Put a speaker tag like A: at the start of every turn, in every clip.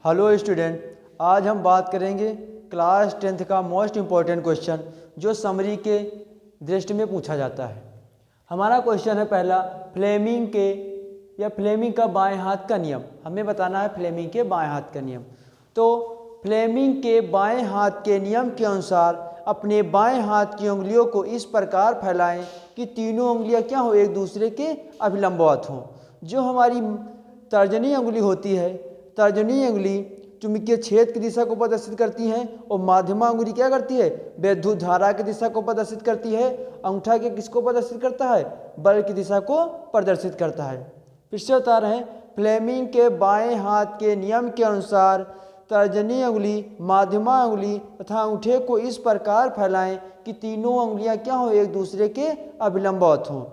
A: Hello student, आज हम बात करेंगे क्लास 10th का मोस्ट इम्पॉर्टेंट क्वेश्चन जो समरी के दृष्टि में पूछा जाता है। हमारा क्वेश्चन है पहला, फ्लेमिंग का बाएं हाथ का नियम। हमें बताना है फ्लेमिंग के बाएं हाथ का नियम। तो फ्लेमिंग के बाएं हाथ के नियम के अनुसार अपने बाएं हाथ की उंगलियों को इस प्रकार फैलाएं कि तीनों उंगलियां क्या हो, एक दूसरे के अभिलंबवत हों। जो हमारी तर्जनी उंगली होती है, तर्जनी उंगली चुंबकीय क्षेत्र की दिशा को प्रदर्शित करती है और माध्यमा उंगली क्या करती है, विद्युत धारा की दिशा को प्रदर्शित करती है। अंगूठा के किसको प्रदर्शित करता है, बल की दिशा को प्रदर्शित करता है। फिर से बता रहे हैं, फ्लेमिंग के बाएं हाथ के नियम के अनुसार तर्जनी उंगली, माध्यमा उंगली तथा अंगूठे को इस प्रकार फैलाएं कि तीनों उंगलियां क्या हो, एक दूसरे के अभिलंबवत हों।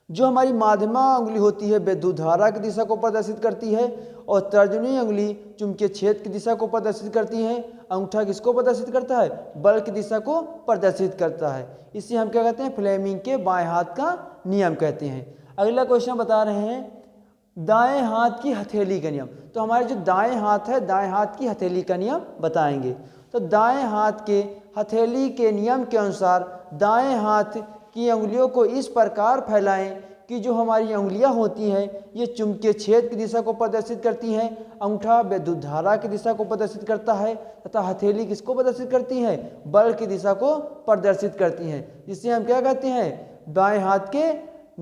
A: जो हमारी माध्यमा उंगली होती है विद्युत धारा की दिशा को प्रदर्शित करती है और तर्जनी उंगली चुंबकीय क्षेत्र की दिशा को प्रदर्शित करती है। अंगूठा किसको प्रदर्शित करता है, बल की दिशा को प्रदर्शित करता है। इसे हम क्या कहते हैं, फ्लेमिंग के बाएं हाथ का नियम कहते हैं। अगला क्वेश्चन बता रहे हैं, दाएं हाथ की हथेली का नियम। तो हमारे जो दाएं हाथ है, दाएं हाथ की हथेली का नियम बताएंगे। तो दाएं हाथ के हथेली के नियम के अनुसार दाएं हाथ की उंगलियों को इस प्रकार फैलाएं कि जो हमारी उंगलियां होती हैं ये चुंबकीय क्षेत्र की दिशा को प्रदर्शित करती हैं। अंगूठा विद्युत धारा की दिशा को प्रदर्शित करता है तथा हथेली किसको प्रदर्शित करती है, बल की दिशा को प्रदर्शित करती हैं। जिसे हम क्या कहते हैं, दाएं हाथ के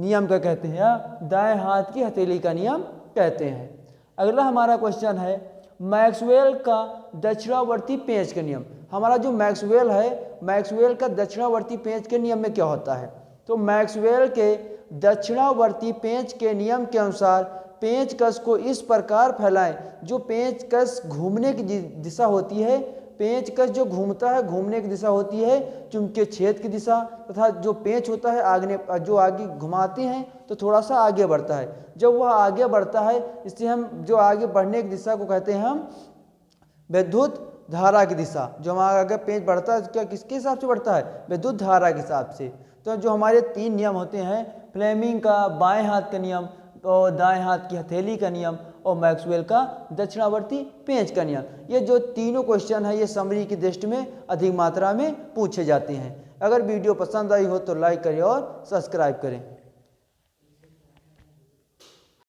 A: नियम का कहते हैं या दाएं हाथ की हथेली का नियम कहते हैं। अगला हमारा क्वेश्चन है, मैक्सवेल का दक्षिणावर्ती पेंच का नियम। हमारा जो मैक्सवेल है, मैक्सवेल का दक्षिणावर्ती पेंच के नियम में क्या होता है। तो मैक्सवेल के दक्षिणावर्ती पेंच के नियम के अनुसार पेंचकस को इस प्रकार फैलाएं, जो पेंचकस घूमने की दिशा होती है, पेंचकस जो घूमता है घूमने की दिशा होती है चुंबकीय क्षेत्र की दिशा, तथा जो पेंच होता है जो आगे घुमाते हैं तो थोड़ा सा आगे बढ़ता है। जब वह आगे बढ़ता है, इससे हम जो आगे बढ़ने की दिशा को कहते हैं हम विद्युत धारा की दिशा। जो हमारा अगर पेंच बढ़ता है क्या किसके हिसाब से बढ़ता है, विद्युत धारा के हिसाब से। तो जो हमारे तीन नियम होते हैं, फ्लेमिंग का बाएं हाथ का नियम और दाएं हाथ की हथेली का नियम और मैक्सवेल का दक्षिणावर्ती पेंच का नियम, ये जो तीनों क्वेश्चन है ये समरी की दृष्टि में अधिक मात्रा में पूछे जाते हैं। अगर वीडियो पसंद आई हो तो लाइक करें और सब्सक्राइब करें।